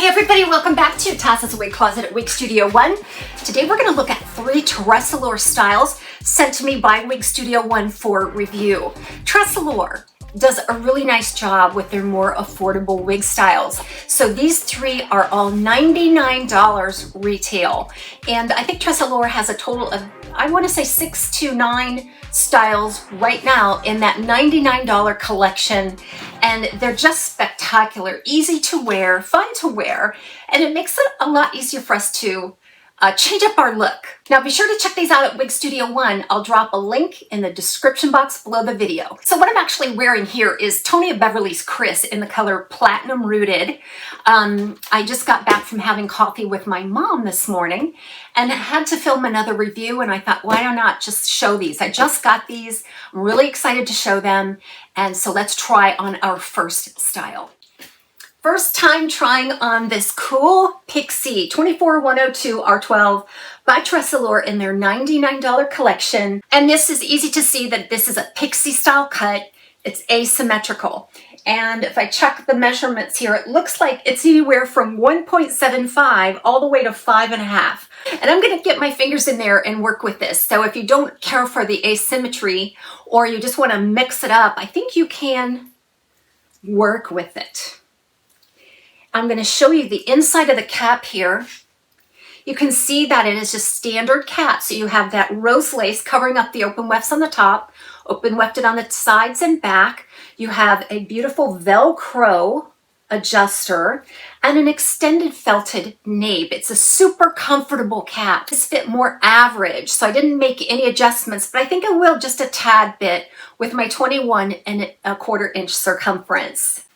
Hey everybody, welcome back to TAZ's Wig Closet at Wig Studio One. Today we're going to look at 3 Tressallure styles sent to me by Wig Studio One for review. Tressallure does a really nice job with their more affordable wig styles. So these 3 are all $99 retail. And I think Tressallure has a total of, I want to say 6 to 9 styles right now in that $99 collection. And they're just spectacular, easy to wear, fun to wear, and it makes it a lot easier for us to change up our look. Now be sure to check these out at Wig Studio One. I'll drop a link in the description box below the video. So what I'm actually wearing here is Tonya Beverly's Chris in the color Platinum Rooted. I just got back from having coffee with my mom this morning and had to film another review, and I thought, why not just show these? I just got these. I'm really excited to show them, and so let's try on our first style. First time trying on this Cool Pixie 24102 R12 by Tressallure in their $99 collection. And this is easy to see that this is a pixie style cut. It's asymmetrical. And if I check the measurements here, it looks like it's anywhere from 1.75 all the way to 5.5. And I'm going to get my fingers in there and work with this. So if you don't care for the asymmetry or you just want to mix it up, I think you can work with it. I'm going to show you the inside of the cap here. You can see that it is just standard cap. So you have that rose lace covering up the open wefts on the top, open wefted on the sides and back. You have a beautiful Velcro adjuster and an extended felted nape. It's a super comfortable cap. This fit more average, so I didn't make any adjustments, but I think I will just a tad bit with my 21¼ inch circumference.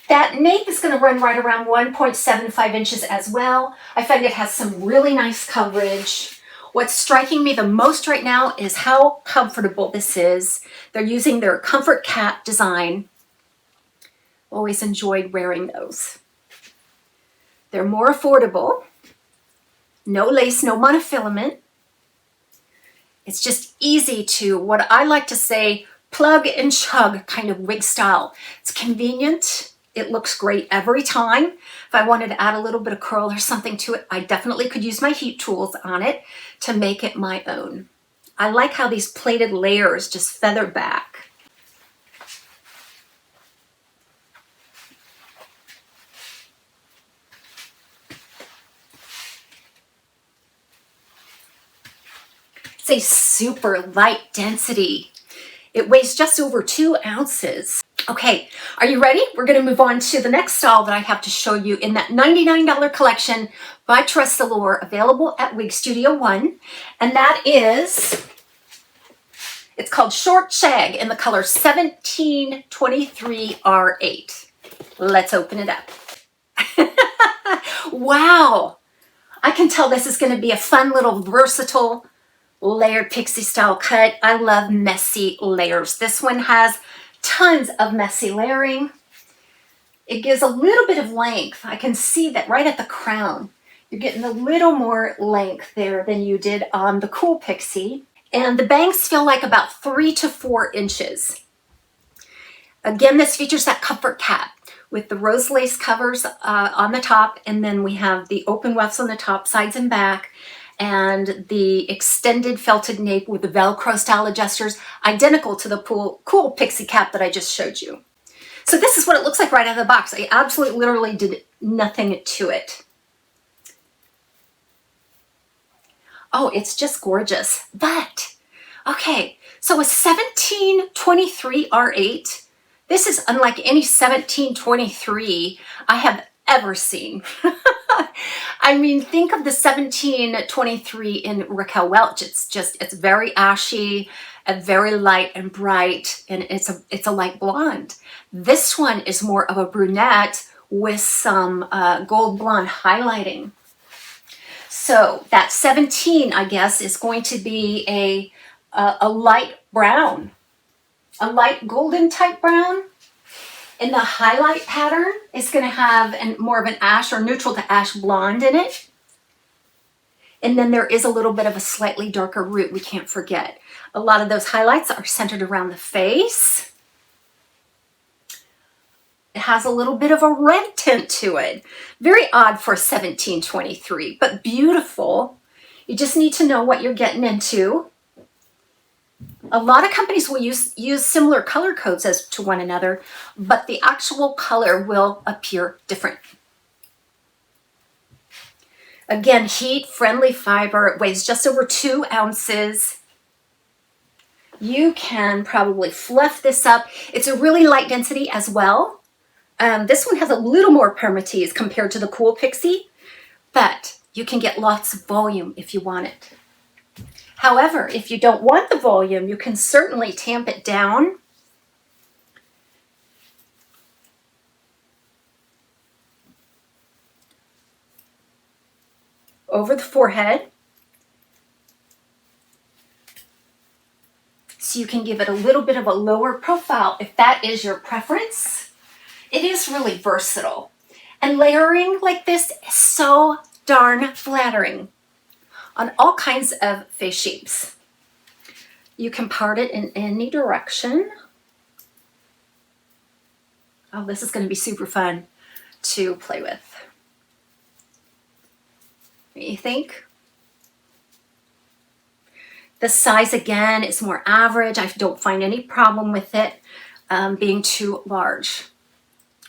That nape is going to run right around 1.75 inches as well. I find it has some really nice coverage. What's striking me the most right now is how comfortable this is. They're using their comfort cap design. Always enjoyed wearing those. They're more affordable. No lace, no monofilament. It's just easy to, what I like to say, plug and chug kind of wig style. It's convenient. It looks great every time. If I wanted to add a little bit of curl or something to it, I definitely could use my heat tools on it to make it my own. I like how these plated layers just feather back. It's a super light density. It weighs just over 2 ounces. Okay, are you ready? We're going to move on to the next style that I have to show you in that $99 collection by Tressallure, available at Wig Studio One. And that is, it's called Short Shag in the color 1723 R8. Let's open it up. Wow! I can tell this is going to be a fun little versatile layered pixie style cut. I love messy layers. This one has tons of messy layering. It gives a little bit of length. I can see that right at the crown. You're getting a little more length there than you did on the Cool Pixie. And the bangs feel like about 3 to 4 inches. Again, this features that comfort cap with the rose lace covers on the top, and then we have the open wefts on the top, sides and back, and the extended felted nape with the Velcro style adjusters, identical to the Cool Pixie cap that I just showed you. So this is what it looks like right out of the box. I absolutely literally did nothing to it. Oh, it's just gorgeous. But, okay, so a 1723 R8, this is unlike any 1723 I have ever seen. I mean, think of the 1723 in Raquel Welch. It's very ashy and very light and bright, and it's a light blonde. This one is more of a brunette with some gold blonde highlighting. So that 17, I guess, is going to be a light brown, a light golden type brown. And the highlight pattern is going to have more of an ash or neutral to ash blonde in it. And then there is a little bit of a slightly darker root, we can't forget. A lot of those highlights are centered around the face. It has a little bit of a red tint to it. Very odd for 1723, but beautiful. You just need to know what you're getting into. A lot of companies will use similar color codes as to one another, but the actual color will appear different. Again, heat-friendly fiber. It weighs just over 2 ounces. You can probably fluff this up. It's a really light density as well. This one has a little more permatease compared to the Cool Pixie, but you can get lots of volume if you want it. However, if you don't want the volume, you can certainly tamp it down. Over the forehead. So you can give it a little bit of a lower profile if that is your preference. It is really versatile. And layering like this is so darn flattering on all kinds of face shapes. You can part it in any direction. Oh, this is going to be super fun to play with. What do you think? The size, again, is more average. I don't find any problem with it being too large.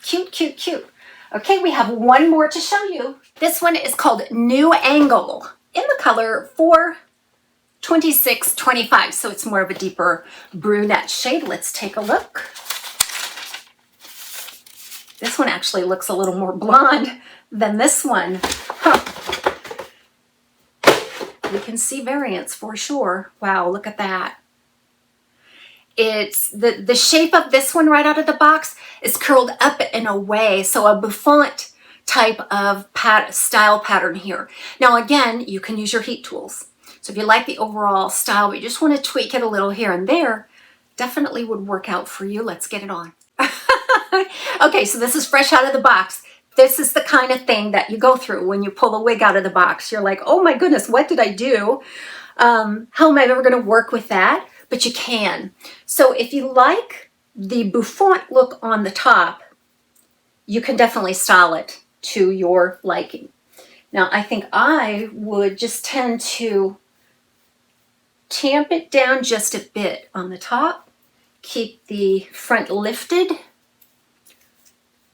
Cute, cute, cute. Okay, we have one more to show you. This one is called New Angle in the color 42625. So it's more of a deeper brunette shade. Let's take a look. This one actually looks a little more blonde than this one. Huh. You can see variance for sure. Wow, look at that. It's the shape of this one right out of the box is curled up in a way, so a bouffant type of style pattern here. Now again, you can use your heat tools. So if you like the overall style, but you just want to tweak it a little here and there, definitely would work out for you. Let's get it on. Okay, so this is fresh out of the box. This is the kind of thing that you go through when you pull a wig out of the box. You're like, oh my goodness, what did I do? How am I ever going to work with that? But you can. So if you like the bouffant look on the top, you can definitely style it to your liking. Now, I think I would just tend to tamp it down just a bit on the top, keep the front lifted,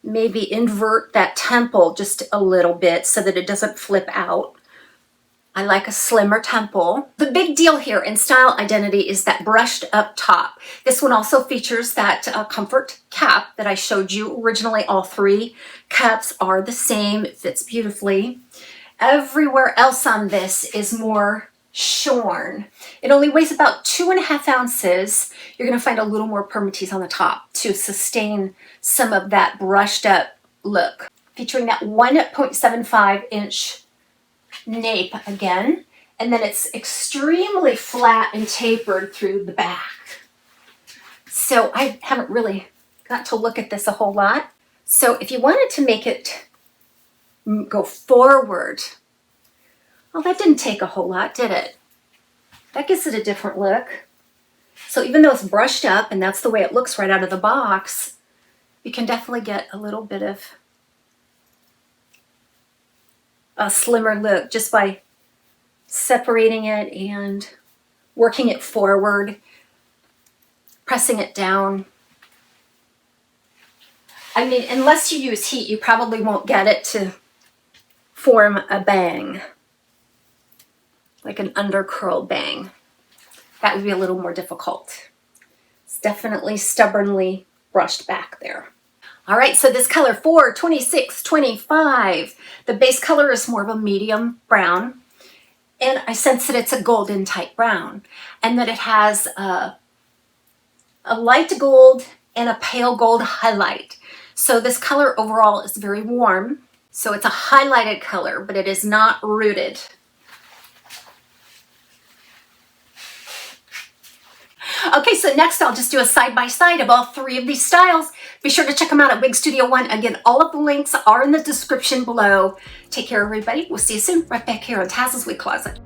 maybe invert that temple just a little bit so that it doesn't flip out. I like a slimmer temple. The big deal here in style identity is that brushed up top. This one also features that comfort cap that I showed you originally. All three caps are the same. It fits beautifully. Everywhere else on this is more shorn. It only weighs about 2.5 ounces. You're going to find a little more permatease on the top to sustain some of that brushed up look. Featuring that 1.75 inch nape again, and then it's extremely flat and tapered through the back. So I haven't really got to look at this a whole lot. So if you wanted to make it go forward, well, that didn't take a whole lot, did it? That gives it a different look. So even though it's brushed up and that's the way it looks right out of the box, you can definitely get a little bit of a slimmer look just by separating it and working it forward, pressing it down. I mean, unless you use heat, you probably won't get it to form a bang, like an under curl bang. That would be a little more difficult. It's definitely stubbornly brushed back there. All right, so this color 42625, the base color is more of a medium brown, and I sense that it's a golden type brown, and that it has a light gold and a pale gold highlight. So this color overall is very warm. So it's a highlighted color, but it is not rooted. Okay, so next I'll just do a side-by-side of all three of these styles. Be sure to check them out at Wig Studio One. Again, all of the links are in the description below. Take care, everybody. We'll see you soon right back here on TAZ's Wig Closet.